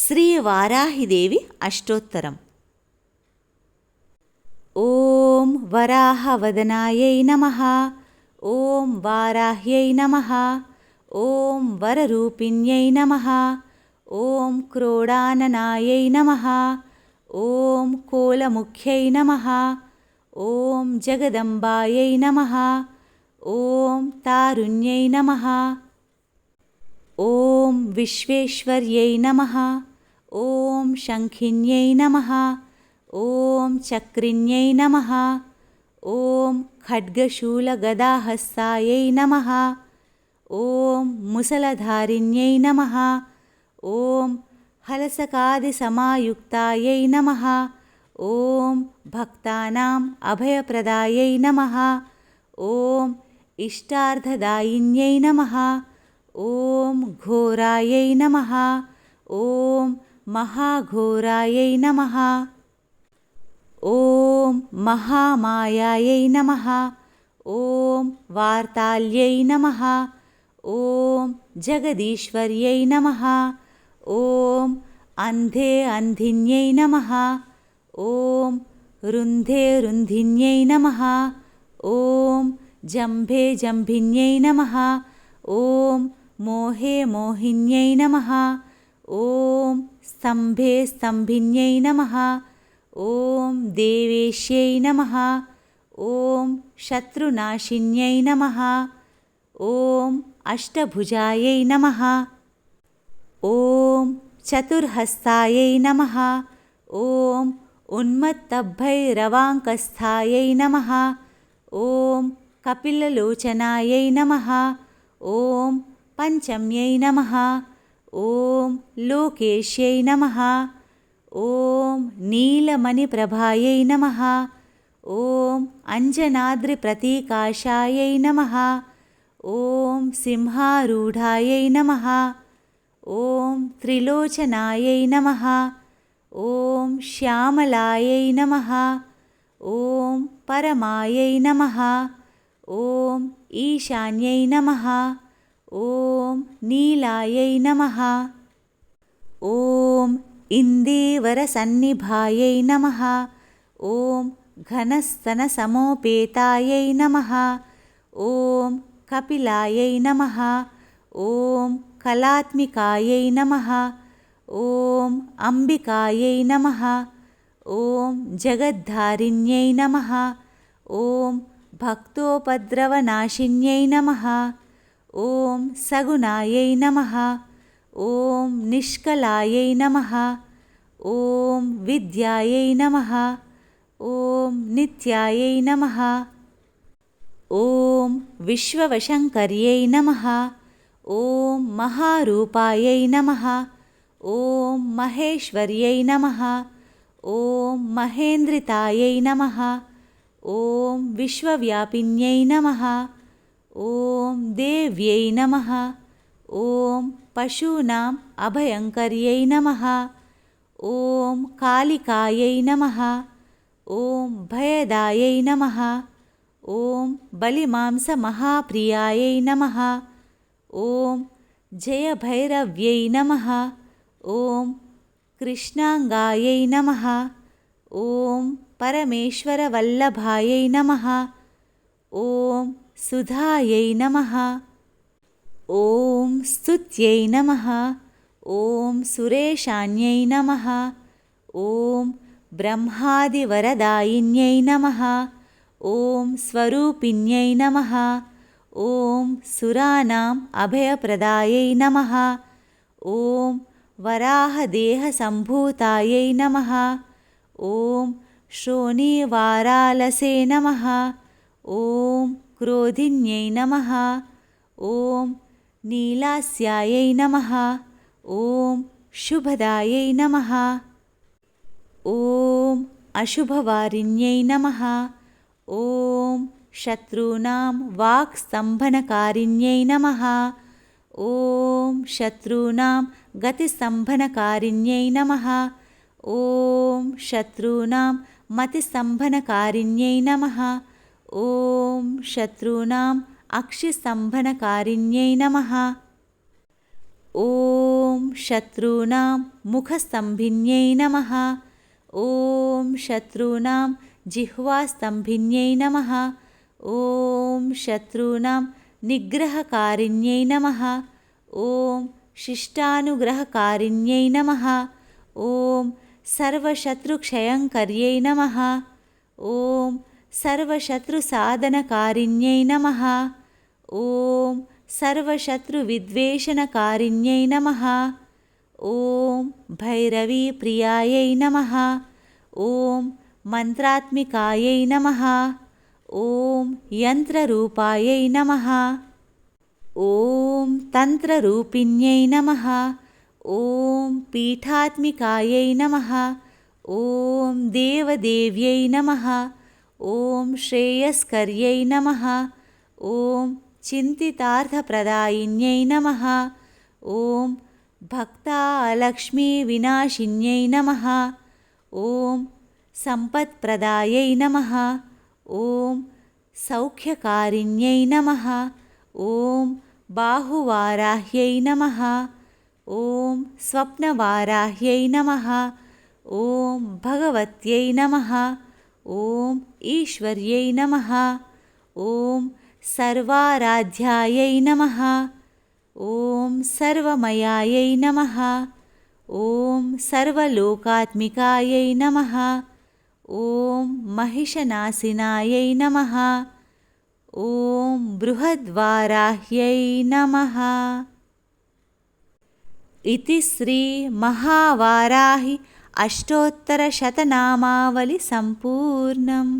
श्रीवाराहिदेवी अष्टोत्तरम्। ॐ वराहवदनायै नमः। ॐ वाराह्यै नमः। ॐ वररूपिण्यै नमः। ॐ क्रोडाननायै नमः। ॐ कोलमुख्यै नमः। ॐ जगदम्बायै नमः। ॐ तारुण्यै नमः। ॐ विश्वेश्वर्यै नमः। ॐ शङ्खिन्यै नमः। ॐ चक्रिण्यै नमः। ॐ खड्गशूलगदाहस्तायै नमः। ॐ मुसलधारिण्यै नमः। ॐ हलसकादिसमायुक्तायै नमः। ॐ भक्तानाम् अभयप्रदायै नमः। ॐ इष्टार्थदायिन्यै नमः। ॐ घोरायै नमः। ॐ महाघोरायै नमः। ॐ महामायायै नमः। ॐ वार्ताल्यै नमः। ॐ जगदीश्वर्यै नमः। ॐ अन्धे अन्धिन्यै नमः। ॐ रुन्धे रुन्धिन्यै नमः। ॐ जम्भे जम्भिन्यै नमः। ॐ मोहे मोहिन्यै नमः। ॐ स्तम्भे स्तम्भिन्यै नमः। ॐ देवेश्यै नमः। ॐ शत्रुनाशिन्यै नमः। ॐ अष्टभुजायै नमः। ॐ चतुर्हस्तायै नमः। ॐ उन्मत्तभैरवाङ्कस्थायै नमः। ॐ कपिललोचनायै नमः। ॐ पञ्चम्यै नमः। ॐ लोकेश्यै नमः। ॐ नीलमणिप्रभायै नमः। ॐ अञ्जनाद्रिप्रतीकाशायै नमः। ॐ सिंहारूढायै नमः। ॐ त्रिलोचनायै नमः। ॐ श्यामलायै नमः। ॐ परमायै नमः। ॐ ईशान्यै नमः। ॐ नीलायै नमः। ॐ इन्दीवरसन्निभायै नमः। ॐ घनस्तनसमोपेतायै नमः। ॐ कपिलायै नमः। ॐ कलात्मिकायै नमः। ॐ अम्बिकायै नमः। ॐ जगद्धारिण्यै नमः। ॐ भक्तोपद्रवनाशिन्यै नमः। ॐ सगुणायै नमः। ॐ निष्कलायै नमः। ॐ विद्यायै नमः। ॐ नित्यायै नमः। ॐ विश्ववशङ्कर्यै नमः। ॐ महारूपायै नमः। ॐ महेश्वर्यै नमः। ॐ महेन्द्रितायै नमः। ॐ विश्वव्यापिन्यै नमः। ॐ देव्यै नमः। ॐ पशूनाम् अभयङ्कर्यै नमः। ॐ कालिकायै नमः। ॐ भयदायै नमः। ॐ बलिमांसमहाप्रियायै नमः। ॐ जयभैरव्यै नमः। ॐ कृष्णाङ्गायै नमः। ॐ परमेश्वरवल्लभायै नमः। ॐ सुधायै नमः। ॐ स्तुत्यै नमः। ॐ सुरेशान्यै नमः। ॐ ब्रह्मादिवरदायिन्यै नमः। ॐ स्वरूपिण्यै नमः। ॐ सुराणाम् अभयप्रदायै नमः। ॐ वराहदेहसम्भूतायै नमः। ॐ श्रोणीवारालसे नमः। ॐ क्रोधिन्यै नमः। ॐ नीलास्यायै नमः। ॐ शुभदायै नमः। ॐ अशुभवारिण्यै नमः। ॐ शत्रूणां वाक्स्तम्भनकारिण्यै नमः। ॐ शत्रूणां गतिस्तम्भनकारिण्यै नमः। ॐ शत्रूणां मतिस्तम्भनकारिण्यै नमः। ॐ शत्रूणाम् अक्षिस्तम्भनकारिण्यै नमः। ॐ शत्रूणां मुखस्तम्भिन्यै नमः। ॐ शत्रूणां जिह्वास्तम्भिन्यै नमः। ॐ शत्रूणां निग्रहकारिण्यै नमः। ॐ शिष्टानुग्रहकारिण्यै नमः। ॐ सर्वशत्रुक्षयङ्कर्यै नमः। ॐ सर्वशत्रुसाधनकारिण्यै नमः। ॐ सर्वशत्रुविद्वेषणकारिण्यै नमः। ॐ भैरवीप्रियायै नमः। ॐ मन्त्रात्मिकायै नमः। ॐ यन्त्ररूपायै नमः। ॐ तन्त्ररूपिण्यै नमः। ॐ पीठात्मिकायै नमः। ॐ देवदेव्यै नमः। ॐ श्रेयस्कर्यै नमः। ॐ चिन्तितार्थप्रदायिन्यै नमः। ॐ भक्तालक्ष्मीविनाशिन्यै नमः। ॐ सम्पत्प्रदायै नमः। ॐ सौख्यकारिण्यै नमः। ॐ बाहुवाराह्यै नमः। ॐ स्वप्नवाराह्यै नमः। ॐ भगवत्यै नमः। ॐ ईश्वर्यै नमः। ॐ सर्वाराध्यायै नमः। ॐ सर्वमयायै नमः। ॐ सर्वलोकात्मिकायै नमः। ॐ महिषनाशिनायै नमः। ॐ बृहद्वाराह्यै नमः। इति श्रीमहावाराहि अष्टोत्तरशतनामावली सम्पूर्णम्।